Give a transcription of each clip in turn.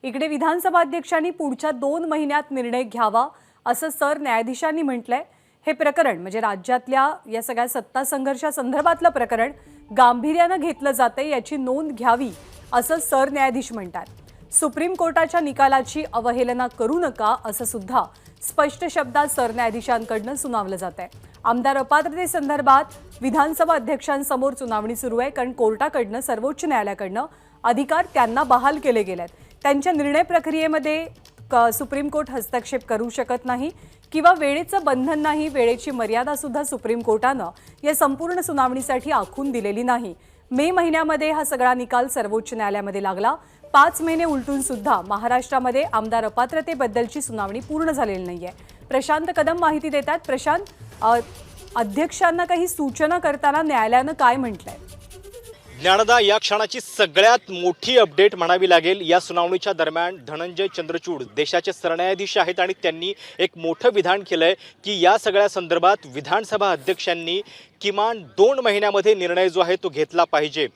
इकडे विधानसभा अध्यक्षांनी पुढच्या 2 महिन्यात निर्णय घ्यावा असं सरन्यायाधीशांनी म्हटलंय। हे प्रकरण म्हणजे राज्यातल्या या सगळ्या सत्ता संघर्षासंदर्भातलं प्रकरण गांभीर्यानं घेतलं जाते याची नोंद घ्यावी असं सरन्यायाधीश म्हणतात। सुप्रीम कोर्टाच्या निकालाची अवहेलना करू नका असं सुद्धा स्पष्ट शब्दात सरन्यायाधीशांकडून सुनावलं जातंय। आमदार अपात्रतेसंदर्भात विधानसभा अध्यक्षांसमोर सुनावणी सुरू आहे, कारण कोर्टाकडून सर्वोच्च न्यायालयाकडून अधिकार त्यांना बहाल केले गेलेत। त्यांच्या निर्णय प्रक्रियेमध्ये सुप्रीम कोर्ट हस्तक्षेप करू शकत नाही किंवा वेळेचं बंधन नाही, वेळेची मर्यादा सुद्धा सुप्रीम कोर्टानं या संपूर्ण सुनावणीसाठी आखून दिलेली नाही। मे महिन्यामध्ये हा सगळा निकाल सर्वोच्च न्यायालयामध्ये लागला। 5 महिने उलटून सुद्धा महाराष्ट्रामध्ये आमदार अपात्रतेबद्दलची सुनावणी पूर्ण झालेली नाहीये। प्रशांत कदम माहिती देतात। प्रशांत, अध्यक्षांना काही सूचना करताना न्यायालयानं काय म्हटलंय? ज्ञानदा, या क्षणाची सगळ्यात मोठी अपडेट म्हणावी लागेल। या सुनावणीच्या दरम्यान धनंजय चंद्रचूड देशाचे सरन्यायाधीश आहेत आणि त्यांनी एक मोठं विधान केलंय की या सगळ्या संदर्भात विधानसभा अध्यक्षांनी किमान 2 महिन्यामध्ये निर्णय जो आहे तो घेतला पाहिजे।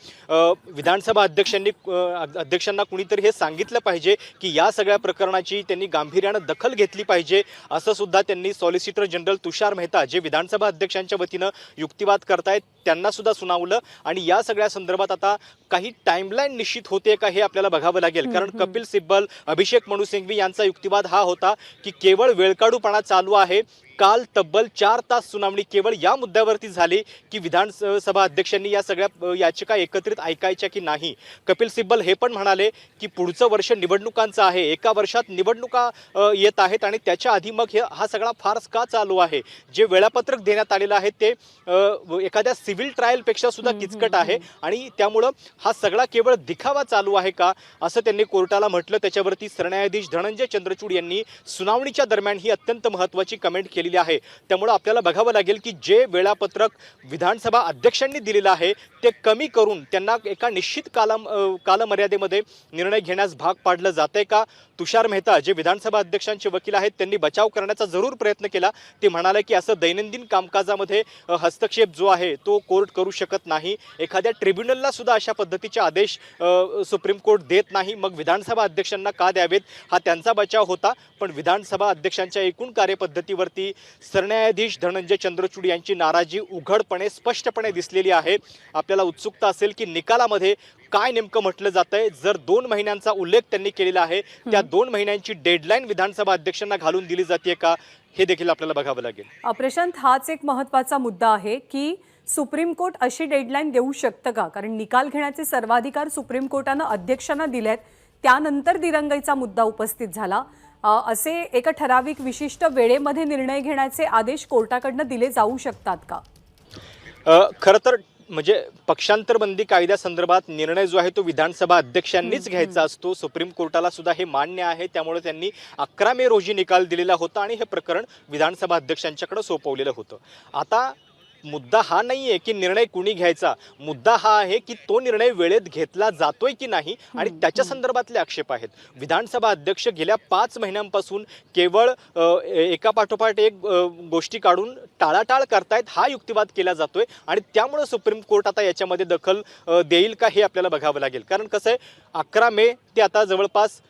विधानसभा अध्यक्षांना कुणीतरी हे सांगितलं पाहिजे की या सगळ्या प्रकरणाची त्यांनी गांभीर्यानं दखल घेतली पाहिजे, असं सुद्धा त्यांनी सॉलिसिटर जनरल तुषार मेहता जे विधानसभा अध्यक्षांच्या वतीनं युक्तिवाद करतायत त्यांना सुद्धा सुनावलं। आणि या सगळ्या संदर्भात आता काही टाइमलाईन निश्चित होते का हे आपल्याला बघावं लागेल, कारण कपिल सिब्बल, अभिषेक मनु सिंघवी यांचा युक्तिवाद हा होता की केवळ वेळकाढूपणा चालू आहे। काल तब्बल 4 तास सुनावणी केवळ या मुद्द्यावरती झाली की विधानसभा अध्यक्षांनी या सगळ्या याचिका एकत्रित ऐकायच्या की नाही। कपिल सिब्बल हे पण म्हणाले की पुढचं वर्ष निवडणुकांचं आहे, एका वर्षात निवडणुका येत आहेत आणि त्याच्या आधी मग हा सगळा फार्स का चालू आहे। जे वेळापत्रक देण्यात आलेलं आहे ते एखाद्या सिव्हिल ट्रायलपेक्षा सुद्धा किचकट आहे आणि त्यामुळं हा सगळा केवळ दिखावा चालू आहे का, असं त्यांनी कोर्टाला म्हटलं। त्याच्यावरती सरन्यायाधीश धनंजय चंद्रचूड यांनी सुनावणीच्या दरम्यान ही अत्यंत महत्त्वाची कमेंट केली आहे। त्यामुळे आपल्याला बघावं लागेल की जे वेळापत्रक विधानसभा अध्यक्षांनी दिलेलं आहे ते कमी करून त्यांना एका निश्चित कालमर्यादेमध्ये निर्णय घेण्यास भाग पाडलं जाते का। तुषार मेहता जे विधानसभा अध्यक्षांचे वकील आहेत त्यांनी बचाव करण्याचा जरूर प्रयत्न केला। ते म्हणाले की असं दैनंदिन कामकाजामध्ये हस्तक्षेप जो आहे तो कोर्ट करू शकत नाही। एखाद्या ट्रिब्युनलला सुद्धा अशा पद्धतीचे आदेश सुप्रीम कोर्ट देत नाही, मग विधानसभा अध्यक्षांना का द्यावेत, हा त्यांचा बचाव होता। पण विधानसभा अध्यक्षांच्या एकूण कार्यपद्धतीवरती सरन्यायाधीश धनंजय चंद्रचूड यांची नाराजी उघडपणे स्पष्टपणे दिसलेली आहे। आपल्याला उत्सुकता असेल की निकालामध्ये काय नेमकं म्हटलं जातंय। जर 2 महिन्यांचा उल्लेख त्यांनी केलेला आहे, त्या 2 महिन्यांची डेडलाईन विधानसभा अध्यक्षांना घालून दिली जाते का, हे देखील आपल्याला बघावं लागेल। प्रशांत, हाच एक महत्त्वाचा मुद्दा आहे की सुप्रीम कोर्ट अशी डेडलाईन देऊ शकतं का, कारण निकाल घेण्याचे सर्वाधिकार सुप्रीम कोर्टानं अध्यक्षांना दिलेत। त्यानंतर दिरंगाईचा मुद्दा उपस्थित झाला। असे एका ठराविक विशिष्ट वेळेमध्ये निर्णय घेण्याचे आदेश कोर्टाकडून दिले जाऊ शकतात का? खरं तर म्हणजे पक्षांतर बंदी कायद्यासंदर्भात निर्णय जो आहे तो विधानसभा अध्यक्षांनीच घ्यायचा असतो। सुप्रीम कोर्टाला सुद्धा हे मान्य आहे, त्यामुळे त्यांनी 11 मे रोजी निकाल दिलेला होता आणि हे प्रकरण विधानसभा अध्यक्षांच्याकडे सोपवलेलं होतं। आता मुद्दा हा नाही आहे की निर्णय कुणी घ्यायचा, मुद्दा हा आहे की तो निर्णय वेळेत घेतला जातोय की नाही आणि त्याच्या संदर्भातले आक्षेप आहेत। विधानसभा अध्यक्ष गेल्या 5 महिन्यांपासून केवळ एकापाठोपाठ एक गोष्टी काढून टाळाटाळ करतायत, हा युक्तिवाद केला जातोय आणि त्यामुळे सुप्रीम कोर्ट आता याच्यामध्ये दखल देईल का हे आपल्याला बघावं लागेल। कारण कसं आहे, 11 मे ते आता जवळपास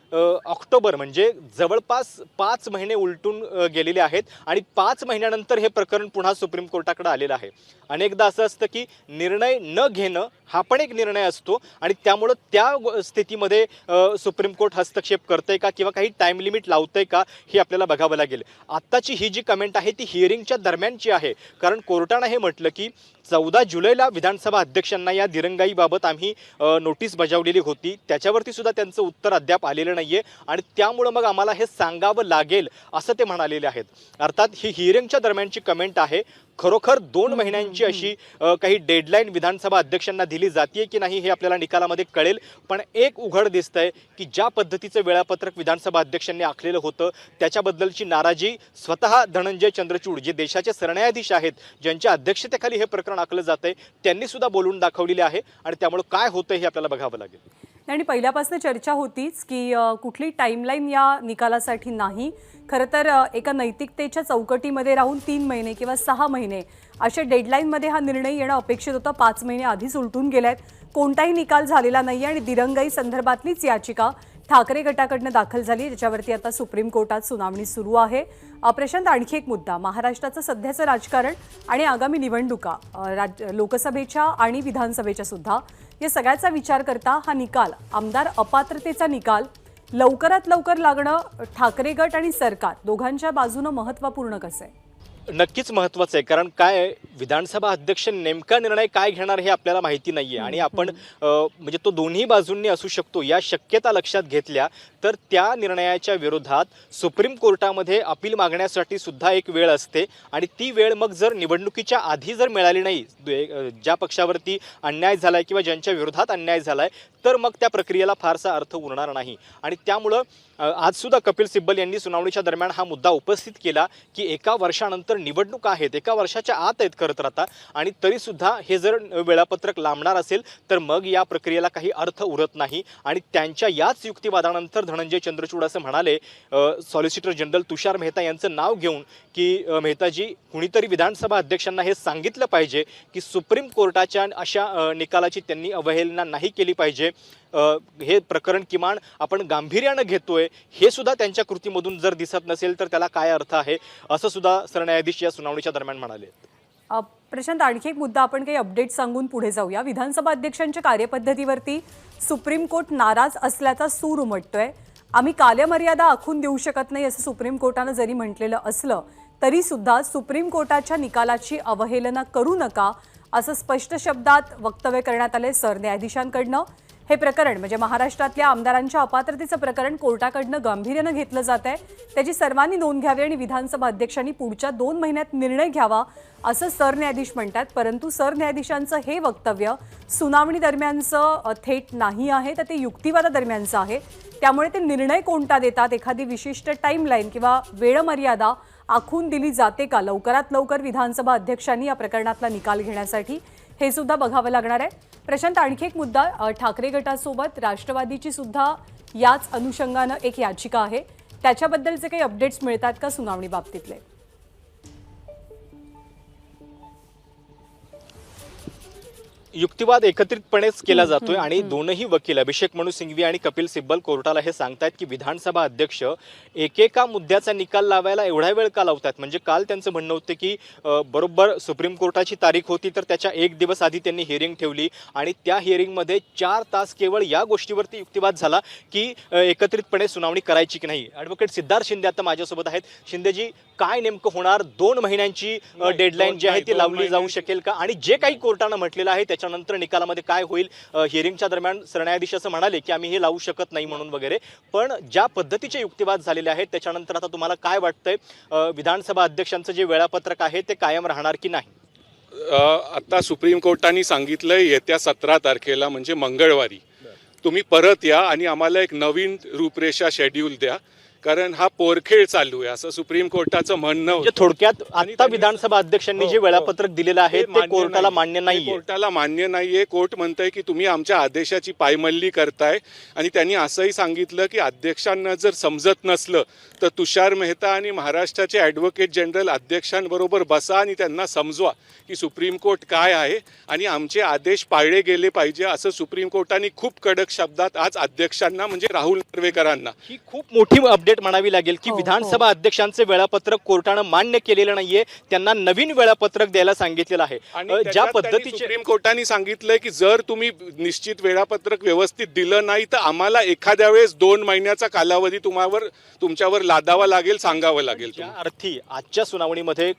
ऑक्टोबर म्हणजे जवळपास 5 महिने उलटून गेलेले आहेत आणि 5 महिन्यानंतर हे प्रकरण पुन्हा सुप्रीम कोर्टाकडे आलेलं आहे। अनेकदा असं असतं की निर्णय न घेणं हा पण एक निर्णय असतो आणि त्यामुळं त्या स्थितीमध्ये सुप्रीम कोर्ट हस्तक्षेप करतंय का किंवा काही टाइम लिमिट लावतंय का हे आपल्याला बघावं लागेल। आत्ताची ही जी कमेंट आहे ती हिअरिंगच्या दरम्यानची आहे, कारण कोर्टानं हे म्हटलं की 14 जुलैला विधानसभा अध्यक्षांना या दिरंगाईबाबत आम्ही नोटीस बजावलेली होती, त्याच्यावरती सुद्धा त्यांचं उत्तर अद्याप आलेलं नाहीये आणि त्यामुळं मग आम्हाला हे सांगावं लागेल असं ते म्हणालेले आहेत। अर्थात ही हिअरिंगच्या दरम्यानची कमेंट आहे। खरोखर 2 महिन्यांची अशी काही डेडलाईन विधानसभा अध्यक्षांना दिली जाते की नाही हे आपल्याला निकालामध्ये कळेल। पण एक उघड दिसतंय की ज्या पद्धतीचं वेळापत्रक विधानसभा अध्यक्षांनी आखलेलं होतं त्याच्याबद्दलची नाराजी स्वतः धनंजय चंद्रचूड जे देशाचे सरन्यायाधीश आहेत, ज्यांच्या अध्यक्षतेखाली हे प्रकरण आखलं जातंय, त्यांनी सुद्धा बोलून दाखवलेले आहे आणि त्यामुळे काय होतंय हे आपल्याला बघावं लागेल। आणि पहिल्यापासून चर्चा होतीच की कुठली टाइमलाईन या निकालासाठी नाही। खरं तर एका नैतिकतेच्या चौकटीमध्ये राहून 3 महिने किंवा 6 महिने अशा डेडलाईनमध्ये हा निर्णय येणं अपेक्षित होतं। 5 महिने आधीच उलटून गेलेत, कोणताही निकाल झालेला नाही आणि दिरंगाई संदर्भातलीच याचिका ठाकरे गटाकडनं दाखल झाली, ज्याच्यावरती आता सुप्रीम कोर्टात सुनावणी सुरू आहे. प्रशांत, आणखी एक मुद्दा, महाराष्ट्राचं सध्याचं राजकारण आणि आगामी निवडणुका, लोकसभेच्या आणि विधानसभेच्या सुद्धा, या सगळ्याचा विचार करता हा निकाल, आमदार अपात्रतेचा निकाल लवकरात लवकर लागणं ठाकरे गट आणि सरकार दोघांच्या बाजूनं महत्त्वपूर्ण कसं आहे? नक्कीच महत्त्वाचं आहे, कारण काय आहे, विधानसभा अध्यक्ष नेमका निर्णय काय घेणार हे आपल्याला माहिती नाहीये आणि आपण म्हणजे तो दोन्ही बाजूंनी असू शकतो या शक्यता लक्षात घेतल्या तर त्या निर्णयाच्या विरोधात सुप्रीम कोर्टामध्ये अपील मागण्यासाठी सुद्धा एक वेळ असते आणि ती वेळ मग जर निवडणुकीच्या आधी जर मिळाली नाही, ज्या पक्षावरती अन्याय झालाय किंवा ज्यांच्या विरोधात अन्याय झालाय, तर मग त्या प्रक्रियेला फारसा अर्थ उरणार नाही. आणि त्यामुळं आज सुद्धा कपिल सिब्बल यांनी सुनावणीच्या दरम्यान हा मुद्दा उपस्थित केला की एका वर्षानंतर निवडणुका आहेत, एका वर्षाच्या आत आहेत खरं तर आता, आणि तरीसुद्धा हे जर वेळापत्रक लांबणार असेल तर मग या प्रक्रियेला काही अर्थ उरत नाही. आणि त्यांच्या याच युक्तिवादानंतर धनंजय चंद्रचूड असं म्हणाले, सॉलिसिटर जनरल तुषार मेहता यांचं नाव घेऊन, की मेहताजी, कुणीतरी विधानसभा अध्यक्षांना हे सांगितलं पाहिजे की सुप्रीम कोर्टाच्या अशा निकालाची त्यांनी अवहेलना नाही केली पाहिजे. हे प्रकरण किमान आपण गांभीर्यानं घेतोय हे सुद्धा त्यांच्या कृतीमधून जर दिसत नसेल तर त्याला काय अर्थ आहे, असं सुद्धा सरन्यायाधीश या सुनावणीच्या दरम्यान म्हणाले. प्रशांत, आणखी एक मुद्दा, आपण काही अपडेट सांगून पुढे जाऊया. विधानसभा अध्यक्षांच्या कार्यपद्धतीवरती सुप्रीम कोर्ट नाराज असल्याचा सूर उमटतोय. आम्ही कालमर्यादा आखून देऊ शकत नाही असं सुप्रीम कोर्टानं जरी म्हटलेलं असलं तरी सुद्धा सुप्रीम कोर्टाच्या निकालाची अवहेलना करू नका असं स्पष्ट शब्दात वक्तव्य करण्यात आले सरन्यायाधीशांकडनं. हे प्रकरण म्हणजे महाराष्ट्रातल्या आमदारांच्या अपात्रतेचं प्रकरण कोर्टाकडनं गांभीर्यानं घेतलं जात आहे, त्याची सर्वांनी नोंद घ्यावी आणि विधानसभा अध्यक्षांनी पुढच्या 2 महिन्यात निर्णय घ्यावा असं सरन्यायाधीश म्हणतात. परंतु सरन्यायाधीशांचं हे वक्तव्य सुनावणी दरम्यानचं थेट नाही आहे, तर ते युक्तिवादादरम्यानचं आहे. त्यामुळे ते निर्णय कोणता देतात, एखादी विशिष्ट टाईमलाईन किंवा वेळमर्यादा आखून दिली जाते का लवकरात लवकर विधानसभा अध्यक्षांनी या प्रकरणातला निकाल घेण्यासाठी, हे सुद्धा बघावं लागणार आहे. प्रशांत, आणखी एक मुद्दा, ठाकरे गटासोबत राष्ट्रवादीची सुद्धा याच अनुषंगानं एक याचिका आहे, त्याच्याबद्दलचे काही अपडेट्स मिळतात का सुनावणी बाबतीतले? युक्तिवाद एकत्रितपणेच केला जातोय आणि दोनही वकील अभिषेक मनु सिंघवी आणि कपिल सिब्बल कोर्टाला हे सांगतायत की विधानसभा अध्यक्ष एकेका मुद्द्याचा निकाल लावायला एवढा वेळ का लावतात. म्हणजे काल त्यांचं म्हणणं होतं की बरोबर सुप्रीम कोर्टाची तारीख होती तर त्याच्या 1 दिवस आधी त्यांनी हिअरिंग ठेवली आणि त्या हिअरिंगमध्ये 4 तास केवळ या गोष्टीवरती युक्तिवाद झाला की एकत्रितपणे सुनावणी करायची की नाही. ॲडव्होकेट सिद्धार्थ शिंदे आता माझ्यासोबत आहेत. शिंदेजी, काय नेमकं होणार? 2 महिन्यांची डेडलाईन जी आहे ती लावली जाऊ शकेल का? आणि जे काही कोर्टानं म्हटलेलं आहे त्याच्यानंतर निकालामध्ये काय होईल? हिअरिंगच्या दरम्यान सरन्यायाधीश असं म्हणाले की आम्ही हे लावू शकत नाही म्हणून वगैरे, पण ज्या पद्धतीचे युक्तिवाद झालेले आहेत त्याच्यानंतर आता तुम्हाला काय वाटतंय, विधानसभा अध्यक्षांचं जे वेळापत्रक आहे ते कायम राहणार की नाही? आता सुप्रीम कोर्टाने सांगितलंय येत्या 17 तारखेला म्हणजे मंगळवारी तुम्ही परत या आणि आम्हाला एक नवीन रूपरेषा शेड्यूल द्या, कारण हा पोरखेळ चालू आहे असं सुप्रीम कोर्टाचं म्हणणं म्हणजे थोडक्यात आता विधानसभा अध्यक्षांनी जे वेळापत्रक दिलेलं आहे ते कोर्टाला मान्य नाहीये. कोर्टाला मान्य नाहीये. कोर्ट म्हणतंय की तुम्ही आमच्या आदेशाची पायमल्ली करताय आणि त्यांनी असंही सांगितलं की अध्यक्षांना जर समजत नसलं तर तुषार मेहता आणि महाराष्ट्राचे ॲडव्होकेट जनरल अध्यक्षांबरोबर बसा आणि त्यांना समजवा की सुप्रीम कोर्ट काय आहे आणि आमचे आदेश पाळले गेले पाहिजे असं सुप्रीम कोर्टाने खूप कडक शब्दात आज अध्यक्षांना म्हणजे राहुल कर्वेकरांना, ही खूप मोठी अपडेट म्हणावी लागेल की विधानसभा अध्यक्षांचे वेळापत्रक कोर्टानं मान्य केलेलं नाहीये, त्यांना नवीन वेळापत्रक द्यायला सांगितलेलं आहे. आणि ज्या पद्धतीने सुप्रीम कोर्टाने सांगितलंय की जर तुम्ही निश्चित वेळापत्रक व्यवस्थित दिलं नाही तर आम्हाला एखाद्या वेळेस 2 महिन्याचा कालावधी तुमच्यावर लादावा लागेल, सांगावं लागेल. त्या अर्थी आजच्या सुनावणीमध्ये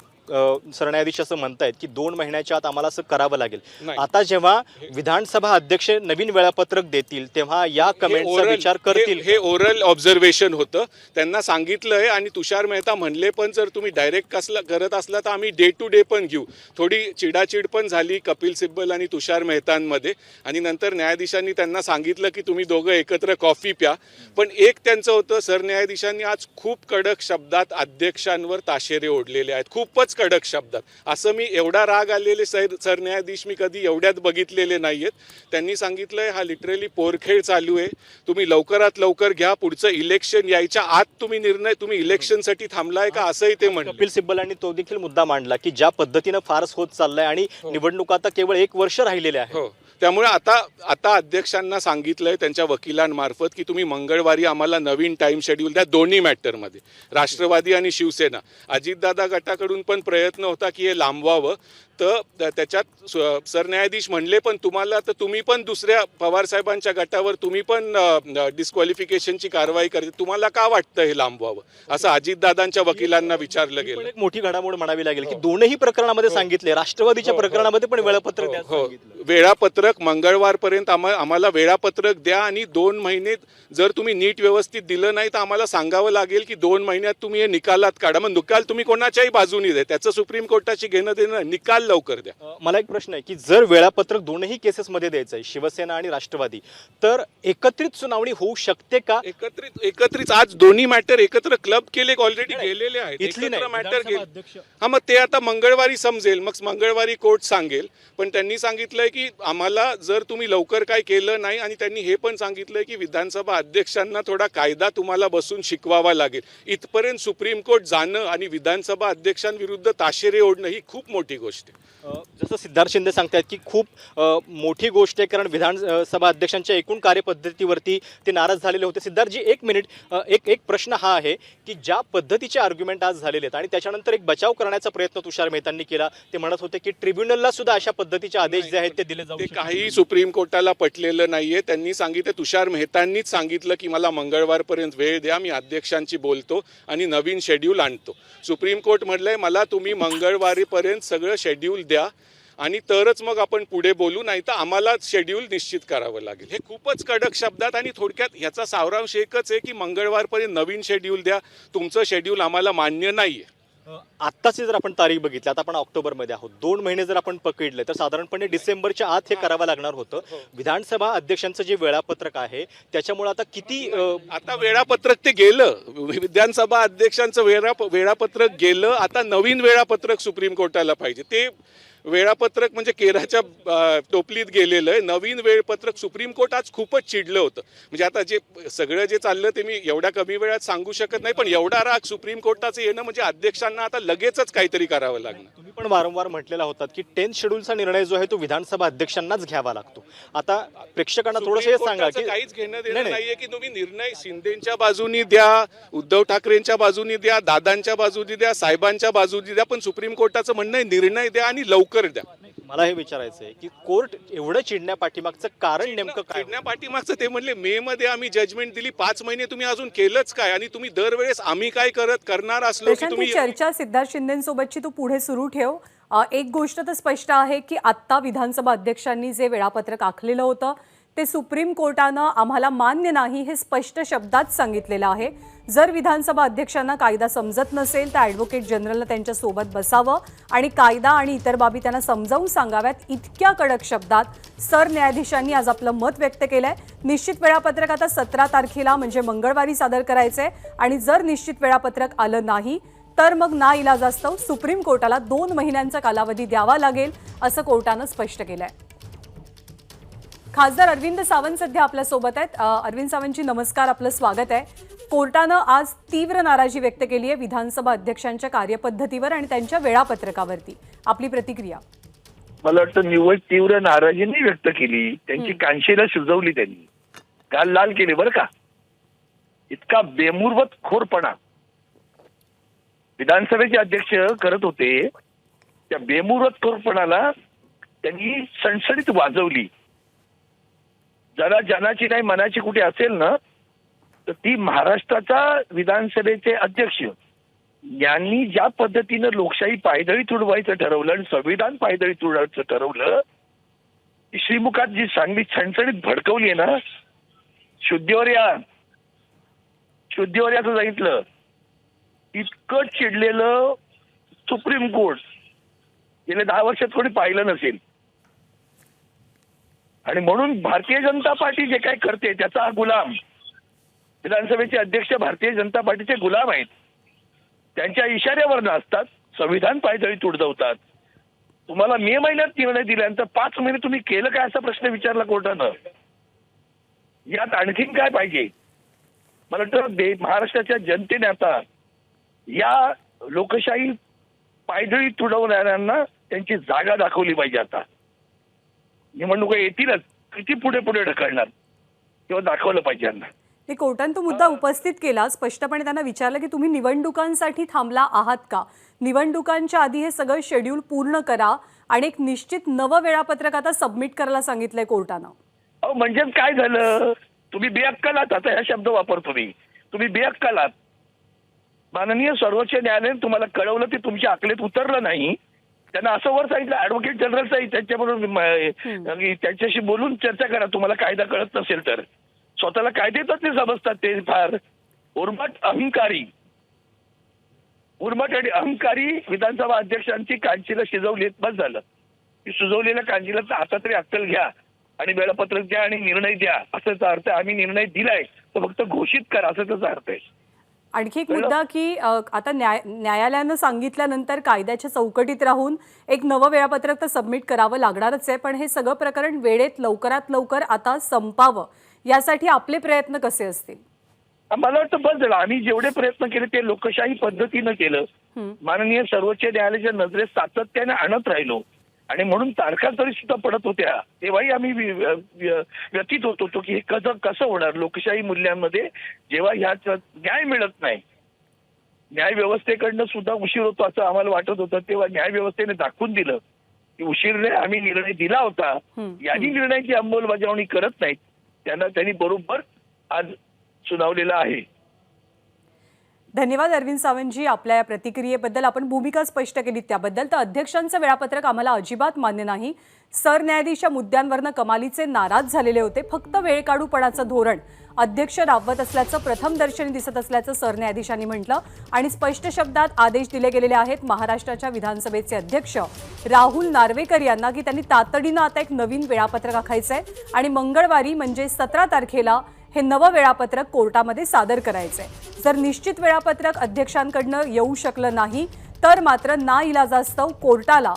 सरन्यायाधीश असं म्हणतायत की 2 महिन्याच्या आत आम्हाला असं करावं लागेल. आता जेव्हा विधानसभा अध्यक्ष नवीन वेळापत्रक देतील तेव्हा या कमेंटचा विचार करतील. हे ओरल ऑब्झर्वेशन होतं, त्यांना सांगितलंय आणि तुषार मेहता म्हणले पण जर तुम्ही डायरेक्ट करत असला तर आम्ही डे टू डे पण घेऊ. थोडी चिडाचिड पण झाली कपिल सिब्बल आणि तुषार मेहतांमध्ये आणि नंतर न्यायाधीशांनी त्यांना सांगितलं की तुम्ही दोघं एकत्र कॉफी प्या. पण एक त्यांचं होतं, सरन्यायाधीशांनी आज खूप कडक शब्दात अध्यक्षांवर ताशेरे ओढलेले आहेत, खूपच कडक शब्दात. असं मी एवढा राग आलेले सरन्यायाधीश मी कधी एवढ्यात बघितलेले नाहीयेत. त्यांनी सांगितलंय हा लिटरली पोरखेळ चालू आहे, तुम्ही लवकरात लवकर घ्या, पुढचं इलेक्शन यायच्या आत तुम्ही इलेक्शनसाठी थांबलाय का असंही ते म्हणले. कपिल सिब्बलांनी तो देखील मुद्दा मांडला की ज्या पद्धतीनं फारस होत चाललाय आणि निवडणुका आता केवळ 1 वर्ष राहिलेले आहे. हो, त्यामुळे आता अध्यक्षांना सांगितलंय त्यांच्या वकिलांमार्फत की तुम्ही मंगळवारी आम्हाला नवीन टाइम शेड्यूल द्या दोन्ही मॅटरमध्ये, राष्ट्रवादी आणि शिवसेना. अजितदादा गटाकडून पण प्रयत्न होता की हे लांबवावं, तर त्याच्यात सरन्यायाधीश म्हणले पण तुम्हाला, तर तुम्ही पण दुसऱ्या पवार साहेबांच्या गटावर तुम्ही पण डिस्क्वालिफिकेशनची कारवाई करते, तुम्हाला का वाटतं हे लांबवावं, असं अजितदादांच्या वकिलांना विचारलं पण गेलं. एक मोठी घडामोड म्हणावी लागेल की दोनही प्रकरणामध्ये सांगितले, राष्ट्रवादीच्या प्रकरणामध्ये पण वेळापत्रक द्यायला सांगितलं. वेळापत्रक मंगळवारपर्यंत आम्हाला वेळापत्रक द्या आणि 2 महिने जर तुम्ही नीट व्यवस्थित दिलं नाही तर आम्हाला सांगावं लागेल की 2 महिन्यात तुम्ही हे निकालात काढा. मग निकाल तुम्ही कोणाच्याही बाजूनी द्या, त्याचं सुप्रीम कोर्टाची घेणं देणं, निकाल लवकर द्या. मला एक प्रश्न आहे की जर वेळापत्रक दोनही केसेसमध्ये द्यायचं आहे, शिवसेना आणि राष्ट्रवादी, तर एकत्रित सुनावणी होऊ शकते का? एकत्रित आज दोन्ही मॅटर एकत्र क्लब केले, ऑलरेडी गेलेले आहेत. इथली नाही, मॅटर विधानसभा गेले. अध्यक्ष. हा, मग ते आता मंगळवारी समजेल, मग मंगळवारी कोर्ट सांगेल. पण त्यांनी सांगितलंय की आम्हाला जर तुम्ही लवकर काय केलं नाही, आणि त्यांनी हे पण सांगितलंय की विधानसभा अध्यक्षांना थोडा कायदा तुम्हाला बसून शिकवावा लागेल. इथपर्यंत सुप्रीम कोर्ट जाणं आणि विधानसभा अध्यक्षांविरुद्ध ताशेरे ओढणं ही खूप मोठी गोष्ट आहे. जसं सिद्धार्थ शिंदे सांगतायत की खूप मोठी गोष्ट आहे, कारण विधानसभा अध्यक्षांच्या एकूण कार्यपद्धतीवरती ते नाराज झालेले होते. सिद्धार्थजी, एक मिनिट, एक प्रश्न हा आहे की ज्या पद्धतीचे आर्ग्युमेंट आज झालेले आहेत आणि त्याच्यानंतर एक बचाव करण्याचा प्रयत्न तुषार मेहतांनी केला. ते म्हणत होते की ट्रिब्युनलला सुद्धा अशा पद्धतीचे आदेश जे आहेत ते दिले जाऊ ते शकतात. काही सुप्रीम कोर्टाला पटलेलं नाहीये. त्यांनी सांगितलं, तुषार मेहतांनीच सांगितलं की मला मंगळवारपर्यंत वेळ द्या, मी अध्यक्षांशी बोलतो आणि नवीन शेड्यूल आणतो. सुप्रीम कोर्ट म्हटलंय मला तुम्ही मंगळवारीपर्यंत सगळं शेड्यूल द्या आणि तरच मग आपण पुढे बोलू, नाही तर आम्हाला शेड्यूल निश्चित करावं लागेल. हे खूपच कडक शब्दात, आणि थोडक्यात ह्याचा सारांश एकच आहे की मंगळवारपर्यंत नवीन शेड्यूल द्या, तुमचं शेड्यूल आम्हाला मान्य नाहीये. आत्ताची जर आपण तारीख बघितली, आता आपण ऑक्टोबरमध्ये आहोत, 2 महिने जर आपण पकडले तर साधारणपणे डिसेंबरच्या आत हे करावं लागणार होतं. विधानसभा अध्यक्षांचं जे वेळापत्रक आहे त्याच्यामुळे आता किती आता वेळापत्रक ते गेलं, विधानसभा अध्यक्षांचं वेळापत्रक गेलं. आता नवीन वेळापत्रक सुप्रीम कोर्टाला पाहिजे. ते वेळापत्रक म्हणजे केराच्या टोपलीत गेलेलं आहे. नवीन वेळापत्रक सुप्रीम कोर्ट आज खूपच चिडलं होतं. म्हणजे आता जे सगळं जे चाललं ते मी एवढ्या कमी वेळात सांगू शकत नाही, पण एवढा राग सुप्रीम कोर्टाचं येणं म्हणजे अध्यक्षांना आता लगेचच काहीतरी करावं लागणार. तुम्ही पण वारंवार म्हटलेला होतात की 10th शेड्यूलचा निर्णय जो आहे तो विधानसभा अध्यक्षांनाच घ्यावा लागतो. आता प्रेक्षकांना थोडंसं हे सांगा की काहीच घेणं देणं नाहीये की तुम्ही निर्णय शिंदेच्या बाजूनी द्या, उद्धव ठाकरेंच्या बाजूनी द्या, दादांच्या बाजूनी द्या, साहेबांच्या बाजूनी द्या, पण सुप्रीम कोर्टाचं म्हणणं आहे निर्णय द्या आणि लवकर द्या. मला हे विचारायचं आहे की कोर्ट एवढं चिडण्या पाठीमागचं कारण नेमकं काय? चिडण्या पाठीमागचं ते म्हणले मे मध्ये आम्ही जजमेंट दिली, 5 महिने तुम्ही अजून केलंच काय, आणि तुम्ही दरवेळेस आम्ही काय करणार असलो की तुम्ही चर्चा सिद्धार्थ शिंदेसोबतची तू पुढे सुरू ठेव. एक गोष्ट तर स्पष्ट आहे की आत्ता विधानसभा अध्यक्षांनी जे वेळापत्रक आखलेलं होतं ते सुप्रीम कोर्टानं आम्हाला मान्य नाही हे स्पष्ट शब्दात सांगितलेलं आहे. जर विधानसभा अध्यक्षांना कायदा समजत नसेल तर ॲडव्होकेट जनरलनं त्यांच्यासोबत बसावं आणि कायदा आणि इतर बाबी त्यांना समजावून सांगाव्यात. इतक्या कडक शब्दात सरन्यायाधीशांनी आज आपलं मत व्यक्त केलंय. निश्चित वेळापत्रक आता 17 तारखेला म्हणजे मंगळवारी सादर करायचंय, आणि जर निश्चित वेळापत्रक आलं नाही तर मग नाइलाजास्तव सुप्रीम कोर्टाला 2 महिन्यांचा कालावधी द्यावा लागेल असं कोर्टानं स्पष्ट केलंय. खासदार अरविंद सावंत सध्या आपल्या सोबत आहेत. अरविंद सावंतजी नमस्कार, आपलं स्वागत आहे. कोर्टानं आज तीव्र नाराजी व्यक्त केली आहे विधानसभा अध्यक्षांच्या कार्यपद्धतीवर आणि त्यांच्या वेळापत्रकावरती. आपली प्रतिक्रिया? मला वाटतं निव्वळ तीव्र नाराजी नाही व्यक्त केली, त्यांची कांशीला शिजवली त्यांनी, गाल लाल केले बरं का. इतका बेमुरवत खोरपणा विधानसभेचे अध्यक्ष करत होते, त्या बेमुरवत खोरपणाला त्यांनी सणसणीत वाजवली. जरा जनाची नाही मनाची कुठे असेल ना तर ती महाराष्ट्राचा विधानसभेचे अध्यक्ष यांनी ज्या पद्धतीनं लोकशाही पायदळी तुडवायचं ठरवलं आणि संविधान पायदळी तुडवायचं ठरवलं, ती श्रीमुखात जी चांगली सणसणीत भडकवली आहे ना, शुद्धीवर या शुद्धीवर याचं सांगितलं. इतकं चिडलेलं सुप्रीम कोर्ट गेल्या 10 वर्षात कोणी पाहिलं नसेल. आणि म्हणून भारतीय जनता पार्टी जे काय करते त्याचा हा गुलाम, विधानसभेचे अध्यक्ष भारतीय जनता पार्टीचे गुलाम आहेत. त्यांच्या इशाऱ्यावर नसतात, संविधान पायदळी तुडवतात. तुम्हाला मे महिन्यात निर्णय दिल्यानंतर 5 महिने तुम्ही केलं काय असा प्रश्न विचारला कोर्टानं. यात आणखीन काय पाहिजे? मला वाटतं महाराष्ट्राच्या जनतेने आता या लोकशाही पायदळी तुडवणाऱ्यांना त्यांची जागा दाखवली पाहिजे. आता निवडणुका येतीलच, किती पुढे पुढे ढकलणार किंवा दाखवलं पाहिजे यांना. हे कोर्टाने तो मुद्दा उपस्थित केला. स्पष्टपणे त्यांना विचारलं की तुम्ही निवडणुकांसाठी थांबला आहात का? निवडणुकांच्या आधी हे सगळं शेड्यूल पूर्ण करा आणि एक निश्चित नवं वेळापत्रक आता सबमिट करायला सांगितलंय कोर्टानं. अहो म्हणजेच काय झालं, तुम्ही बेअक्कलात, आता हा शब्द वापरतो मी, तुम्ही बेअक्कलात. माननीय सर्वोच्च न्यायालयाने तुम्हाला कळवलं ते तुमच्या अकलेत उतरलं नाही. त्यांना असं वर सांगितलं, ऍडव्होकेट जनरलचाही त्यांच्याबरोबर त्यांच्याशी बोलून चर्चा करा, तुम्हाला कायदा कळत नसेल तर. स्वतःला कायदेतच ते समजतात, ते फार उर्मट अहंकारी विधानसभा अध्यक्षांची कांचीला शिजवलीत, बस झालं. ती शिजवलेल्या कांचीला आता तरी अक्कल घ्या आणि वेळापत्रक द्या आणि निर्णय द्या, असाचा अर्थ. आम्ही निर्णय दिलाय तर फक्त घोषित करा, असं त्याचा अर्थ आहे. आणखी एक मुद्दा की आता न्यायालयानं सांगितल्यानंतर कायद्याच्या चौकटीत राहून एक नवं वेळापत्रक तर सबमिट करावं लागणारच आहे, पण हे सगळं प्रकरण वेळेत लवकरात लवकर आता संपावं यासाठी आपले प्रयत्न कसे असतील? मला वाटतं बस झालं. आम्ही जेवढे प्रयत्न केले ते लोकशाही पद्धतीनं केलं. माननीय सर्वोच्च न्यायालयाच्या नजरेत सातत्याने आणत राहिलो आणि म्हणून तारखा तरी सुद्धा पडत होत्या, तेव्हाही आम्ही व्यतीत होत होतो की हे कसं होणार. लोकशाही मूल्यांमध्ये जेव्हा ह्याच न्याय मिळत नाही, न्याय व्यवस्थेकडनं सुद्धा उशीर होतो असं आम्हाला वाटत होतं, तेव्हा न्याय व्यवस्थेने दाखवून दिलं की उशीरने आम्ही निर्णय दिला होता. यांनी निर्णयाची अंमलबजावणी करत नाहीत, त्यांनी बरोबर आज सुनावलेला आहे. धन्यवाद अरविंद सावंतजी, आपल्या या प्रतिक्रियेबद्दल. आपण भूमिका स्पष्ट केली त्याबद्दल. तर अध्यक्षांचं वेळापत्रक आम्हाला अजिबात मान्य नाही. सरन्यायाधीश या मुद्द्यांवरनं कमालीचे नाराज झालेले होते. फक्त वेळकाढूपणाचं धोरण अध्यक्ष राबवत असल्याचं प्रथम दर्शनी दिसत असल्याचं सरन्यायाधीशांनी म्हटलं आणि स्पष्ट शब्दात आदेश दिले गेलेले आहेत महाराष्ट्राच्या विधानसभेचे अध्यक्ष राहुल नार्वेकर यांना की त्यांनी तातडीनं आता एक नवीन वेळापत्रक आखायचंय आणि मंगळवारी म्हणजे 17 तारखेला हे नवं वेळापत्रक कोर्टामध्ये सादर करायचंय. जर निश्चित वेळापत्रक अध्यक्षांकडनं येऊ शकलं नाही तर मात्र नाइलाजास्तव कोर्टाला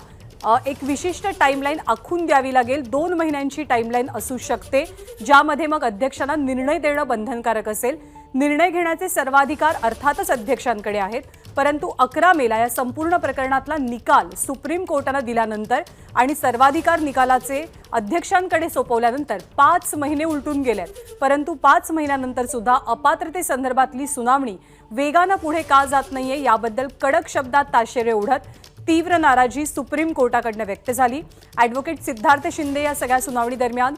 एक विशिष्ट टाइमलाईन आखून द्यावी लागेल. 2 महिन्यांची टाइमलाईन असू शकते, ज्यामध्ये मग अध्यक्षांना निर्णय देणं बंधनकारक असेल. निर्णय घेण्याचे सर्वाधिकार अर्थातच अध्यक्षांकडे आहेत, परंतु 11 मेला या संपूर्ण प्रकरणातला निकाल सुप्रीम कोर्टानं दिल्यानंतर आणि सर्वाधिकार निकालाचे अध्यक्षांकडे सोपवल्यानंतर 5 महिने उलटून गेलेत. परंतु 5 महिन्यानंतर सुद्धा अपात्रतेसंदर्भातली सुनावणी वेगानं पुढे का जात नाहीये याबद्दल कडक शब्दात ताशेरे ओढत तीव्र नाराजी सुप्रीम कोर्टाकडनं व्यक्त झाली. ॲडव्होकेट सिद्धार्थ शिंदे या सगळ्या सुनावणी दरम्यान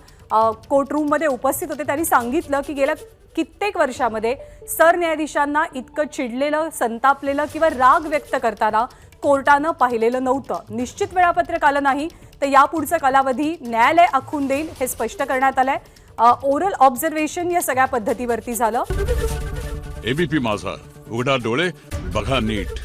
कोर्टरूममध्ये उपस्थित होते. त्यांनी सांगितलं की गेल्या कित्येक वर्षामध्ये सरन्यायाधीशांना इतकं चिडलेलं, संतापलेलं किंवा राग व्यक्त करताना कोर्टानं पाहिलेलं नव्हतं. निश्चित वेळापत्रक आलं नाही तर यापुढचा कालावधी न्यायालय आखून देईल हे स्पष्ट करण्यात आलंय. ओरल ऑब्झर्वेशन या सगळ्या पद्धतीवरती झालं. एबीपी माझा, उघडा डोळे बघा नीट.